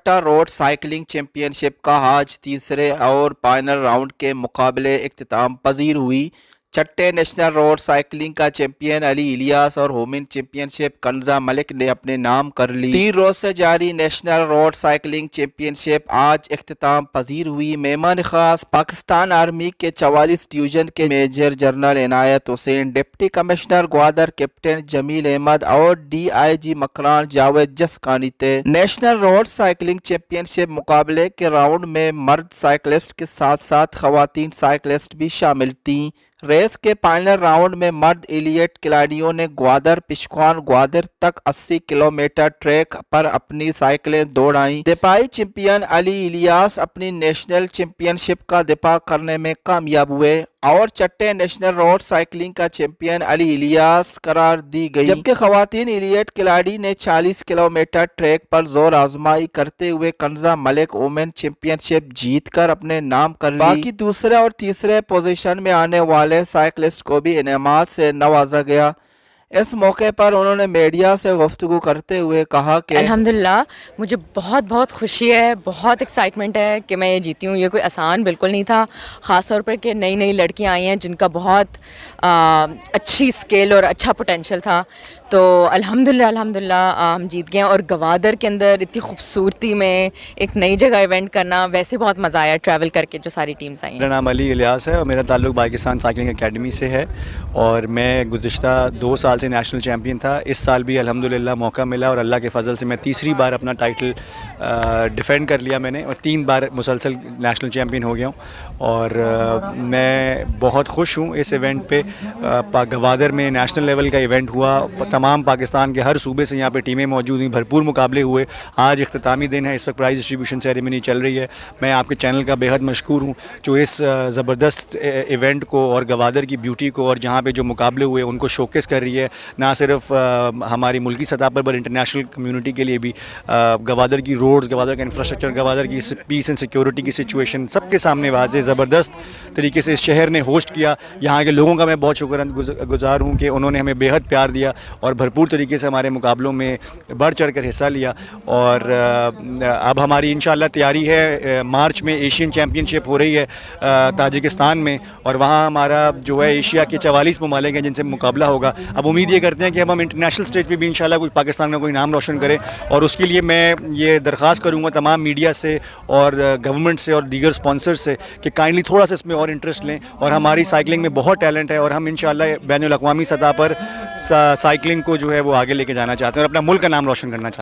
चट्टा road cycling championship का आज तीसरे और फाइनल राउंड के मुकाबले इख्तिताम पजीर हुई। चट्टे नेशनल रोड साइकिलिंग का चैंपियन अली इलियास और वुमेन चैंपियनशिप कंजा मलिक ने अपने नाम कर ली। 3 रोज से जारी नेशनल रोड साइकिलिंग चैंपियनशिप आज इख्तिताम पजीर हुई। मेहमान खास पाकिस्तान आर्मी के 44 डिवीजन के major general Inayat Hussain, deputy commissioner Gwadar captain Jamil Ahmed और DIG मकरान जावेद जसकानी थे। नेशनल रोड साइकिलिंग चैंपियनशिप मुकाबले के राउंड में मर्द साइकिलिस्ट के साथ साथ खवातीन साइकिलिस्ट भी शामिल थी। रेस के फाइनल राउंड में मर्द एलियट खिलाड़ियों ने ग्वादर पिशक्वान ग्वादर तक 80 किलोमीटर ट्रैक पर अपनी साइकिलें दौड़ाई। दिफाई चैंपियन अली इलियास अपनी नेशनल चैंपियनशिप का दिफा करने में कामयाब हुए और चट्टे नेशनल रोड साइकिलिंग का चैंपियन अली इलियास करार दी गई, जबकि खवातीन एलियट खिलाड़ी ने 40 किलोमीटर ट्रैक पर जोर आजमाई करते हुए कंजा मलिक वुमेन चैंपियनशिप जीतकर अपने नाम कर ली। बाकी दूसरे और तीसरे पोजीशन में आने वाले साइकिलिस्ट को भी इनामात से नवाजा गया। इस मौके पर उन्होंने मीडिया से गुफ्तगू करते हुए कहा कि अल्हम्दुलिल्लाह मुझे बहुत बहुत खुशी है, बहुत एक्साइटमेंट है कि मैं ये जीती हूँ। ये कोई आसान बिल्कुल नहीं था, ख़ास तौर पर कि नई नई लड़कियाँ आई हैं जिनका बहुत अच्छी स्केल और अच्छा पोटेंशियल था। तो अल्हम्दुलिल्लाह हम जीत गए और गवादर के अंदर इतनी खूबसूरती में एक नई जगह इवेंट करना, वैसे बहुत मज़ा आया ट्रैवल करके जो सारी टीम्स आई हैं। मेरा नाम अली इलियास है और मेरा ताल्लुक़ पाकिस्तान साइकिलिंग एकेडमी से है और मैं गुज़िश्ता 2 साल से नेशनल चैम्पियन था। इस साल भी अल्हम्दुलिल्लाह मौका मिला और अल्लाह के फ़ज़ल से मैं तीसरी बार अपना टाइटल डिफेंड कर लिया मैंने और 3 बार मुसलसल नेशनल चैम्पियन हो गया हूँ। और मैं बहुत खुश हूँ इस इवेंट पे। गवादर में नेशनल लेवल का इवेंट हुआ, तमाम पाकिस्तान के हर सूबे से यहाँ पे टीमें मौजूद हुई, भरपूर मुकाबले हुए। आज इख्तितामी दिन है, इस वक्त प्राइज़ डिस्ट्रीब्यूशन सेरेमनी चल रही है। मैं आपके चैनल का बेहद मशकूर हूँ जो इस ज़बरदस्त इवेंट को और गवादर की ब्यूटी को और जहाँ पे जो मुकाबले हुए उनको शोकेस कर रही है, ना सिर्फ हमारी मुल्की सतह पर इंटरनेशनल कम्यूनिटी के लिए भी। गवादर की रोड्स, गवादर का इंफ्रास्ट्रक्चर, गवादर की पीस एंड सिक्योरिटी की सिचुएशन सबके सामने वाज़े ज़बरदस्त तरीके से इस शहर ने होस्ट किया। यहाँ के लोगों का मैं बहुत शुक्रगुज़ार हूँ कि उन्होंने हमें बेहद प्यार दिया और भरपूर तरीके से हमारे मुकाबलों में बढ़ चढ़ कर हिस्सा लिया। और अब हमारी इंशाअल्लाह तैयारी है, मार्च में एशियन चैम्पियनशिप हो रही है ताजिकिस्तान में और वहाँ हमारा जो है एशिया के 44 ममालिक हैं जिनसे मुकाबला होगा। अब उम्मीद ये करते हैं कि अब हम इंटरनेशनल स्टेज पे भी इंशाअल्लाह कोई पाकिस्तान में कोई नाम रोशन करें और उसके लिए मैं ये दरख्वास्त करूँगा तमाम मीडिया से और गवर्नमेंट से और दीगर स्पॉन्सर से कि काइंडली थोड़ा सा इसमें और इंटरेस्ट लें। और हमारी साइकिलिंग में बहुत टैलेंट है और हम इंशाअल्लाह बैनुल अक़वामी सतह पर साइकिलिंग को जो है वो आगे लेके जाना चाहते हैं और अपना मुल्क का नाम रोशन करना चाहते हैं।